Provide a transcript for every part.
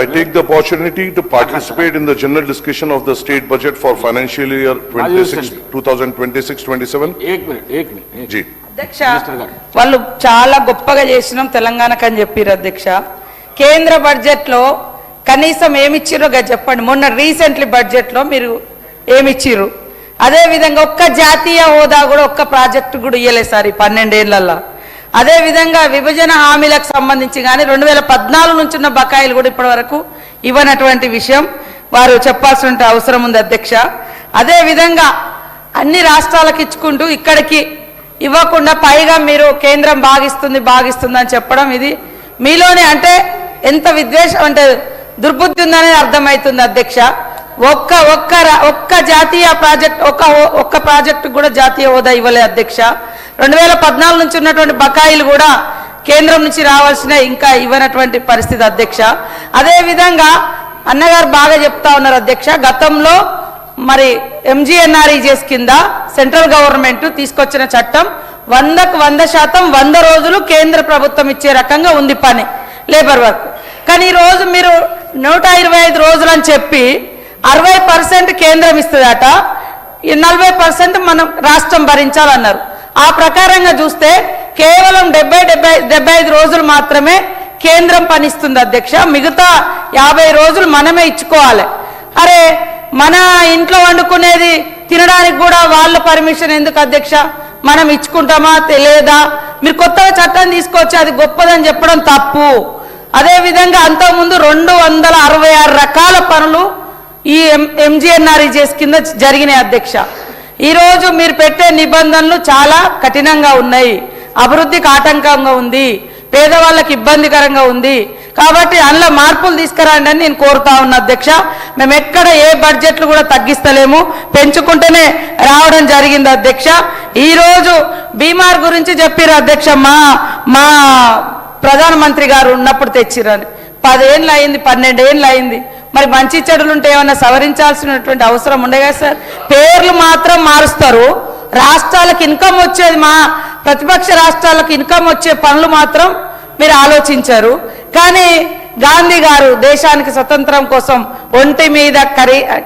I take the opportunity to participate in the general discussion of the state budget for financial year 2026-27. एक minute जी అధ్యక్ష వాళ్ళు చాలా గొప్పగా చేసినాం తెలంగాణకు అని చెప్పారు అధ్యక్ష. కేంద్ర బడ్జెట్ లో కనీసం ఏమిచ్చిరో చెప్పండి. మొన్న రీసెంట్లీ బడ్జెట్ లో మీరు ఏమిచ్చిర్రు? అదే విధంగా ఒక్క జాతీయ హోదా కూడా ఒక్క ప్రాజెక్టు కూడా ఇయ్యలేదు సార్ ఈ 12 ఏళ్లలో. అదే విధంగా విభజన హామీలకు సంబంధించి కానీ 2014 నుంచి ఉన్న బకాయిలు కూడా ఇప్పటి వరకు ఇవ్వనటువంటి విషయం వారు చెప్పాల్సిన అవసరం ఉంది అధ్యక్ష. అదే విధంగా అన్ని రాష్ట్రాలకు ఇచ్చుకుంటూ ఇక్కడికి ఇవ్వకుండా పైగా మీరు కేంద్రం భాగిస్తుంది అని చెప్పడం ఇది మీలోనే అంటే ఎంత విద్వేషం అంటే దుర్బుద్ధి ఉందనేది అర్థమవుతుంది అధ్యక్ష. ఒక్క జాతీయ ప్రాజెక్ట్ ఒక్క ప్రాజెక్టు కూడా జాతీయ హోదా ఇవ్వలే అధ్యక్ష. 2014 నుంచి ఉన్నటువంటి బకాయిలు కూడా కేంద్రం నుంచి రావాల్సిన ఇంకా ఇవ్వనటువంటి పరిస్థితి అధ్యక్ష. అదే విధంగా అన్నగారు బాగా చెప్తా ఉన్నారు అధ్యక్ష. గతంలో మరి MGNREGS కింద సెంట్రల్ గవర్నమెంట్ తీసుకొచ్చిన చట్టం 100కు 100% 100 రోజులు కేంద్ర ప్రభుత్వం ఇచ్చే రకంగా ఉంది పని లేబర్ వర్క్. కానీ ఈరోజు మీరు 125 రోజులు అని చెప్పి 60% కేంద్రం ఇస్తుందట, 40% మనం రాష్ట్రం భరించాలన్నారు. ఆ ప్రకారంగా చూస్తే కేవలం 70-75 రోజులు మాత్రమే కేంద్రం పనిస్తుంది అధ్యక్ష. మిగతా 50 రోజులు మనమే ఇచ్చుకోవాలి. అరే మన ఇంట్లో వండుకునేది తినడానికి కూడా వాళ్ళ పర్మిషన్ ఎందుకు అధ్యక్ష? మనం ఇచ్చుకుంటామా లేదా? మీరు కొత్తగా చట్టం తీసుకొచ్చి అది గొప్పదని చెప్పడం తప్పు. అదే విధంగా అంతకుముందు 266 రకాల పనులు ఈ MGNREGS కింద జరిగినాయి అధ్యక్ష. ఈరోజు మీరు పెట్టే నిబంధనలు చాలా కఠినంగా ఉన్నాయి, అభివృద్ధికి ఆటంకంగా ఉంది, పేదవాళ్ళకి ఇబ్బందికరంగా ఉంది. కాబట్టి అందులో మార్పులు తీసుకురండి అని నేను కోరుతా ఉన్నా అధ్యక్ష. మేము ఎక్కడ ఏ బడ్జెట్లు కూడా తగ్గిస్తలేము, పెంచుకుంటూనే రావడం జరిగింది అధ్యక్ష. ఈరోజు బీమార్ గురించి చెప్పారు అధ్యక్ష. మా ప్రధానమంత్రి గారు ఉన్నప్పుడు తెచ్చిరని 10 ఏళ్ళు అయింది, 12 ఏళ్ళు అయింది. మరి మంచి చెడులుంటే ఏమన్నా సవరించాల్సినటువంటి అవసరం ఉండే కదా సార్? పేర్లు మాత్రం మారుస్తారు, రాష్ట్రాలకు ఇన్కమ్ వచ్చేది మా ప్రతిపక్ష రాష్ట్రాలకు ఇన్కమ్ వచ్చే పనులు మాత్రం మీరు ఆలోచించారు. కానీ గాంధీ గారు దేశానికి స్వతంత్రం కోసం ఒంటి మీద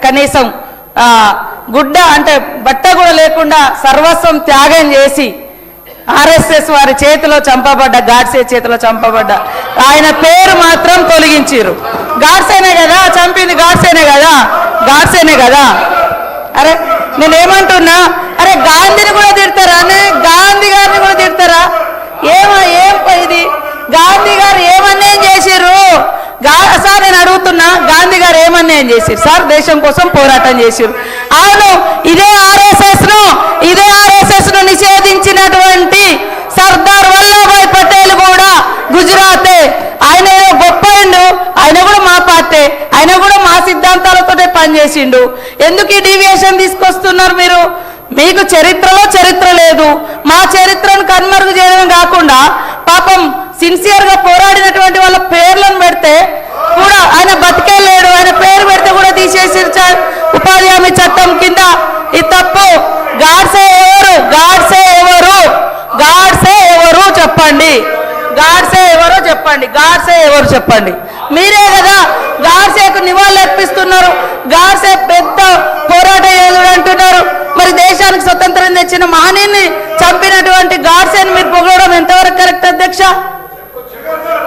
కనీసం గుడ్డ అంటే బట్ట కూడా లేకుండా సర్వస్వం త్యాగం చేసి RSS వారి చేతిలో చంపబడ్డ, గాడ్సే చేతిలో చంపబడ్డ ఆయన పేరు మాత్రం తొలగించారు. గాడ్సేనే కదా చంపింది, గాడ్సేనే కదా. అరే నేనేమంటున్నా, అరే గాంధీని కూడా తిడతారా? గాంధీ గారిని కూడా తిడతారా? ఏం ఇది? గాంధీ గారు ఏమన్యాయం చేసిర్రు సార్? నేను అడుగుతున్నా, గాంధీ గారు ఏమన్యాయం చేసిర్రు సార్? దేశం కోసం పోరాటం చేసిర్రు. అవును, ఇదే RSS ను నిషేధించినటువంటి సర్దార్ వల్లభాయ్ పటేల్ కూడా గుజరాతే. ఆయన గొప్పండు, ఆయన కూడా మా పార్టీ, ఆయన కూడా మా సిద్ధాంతాలతోటే పనిచేసిండు. ఎందుకు ఈ డీవియేషన్ తీసుకొస్తున్నారు మీరు? మీకు చరిత్ర లేదు. మా చరిత్రను కనుమరుగు చేయడం కాకుండా పాపం సిన్సియర్గా పోరాడినటువంటి వాళ్ళ పేర్లను పెడితే కూడా ఆయన బతికే లేడు, ఆయన పేరు పెడితే కూడా తీసేసి ఉపాధి హామీ చట్టం కింద. ఇది తప్పు. గాడ్సే ఎవరు చెప్పండి. మీరే కదా గాడ్సేకు నివాళులు అర్పిస్తున్నారు. గాడ్సే పెద్ద పోరాట యోధుడు అంటున్నారు. మరి దేశానికి స్వతంత్రం తెచ్చిన మహనీయుని చంపినటువంటి గాడ్సేని మీరు పొగడడం ఎంతవరకు కరెక్ట్ అధ్యక్ష?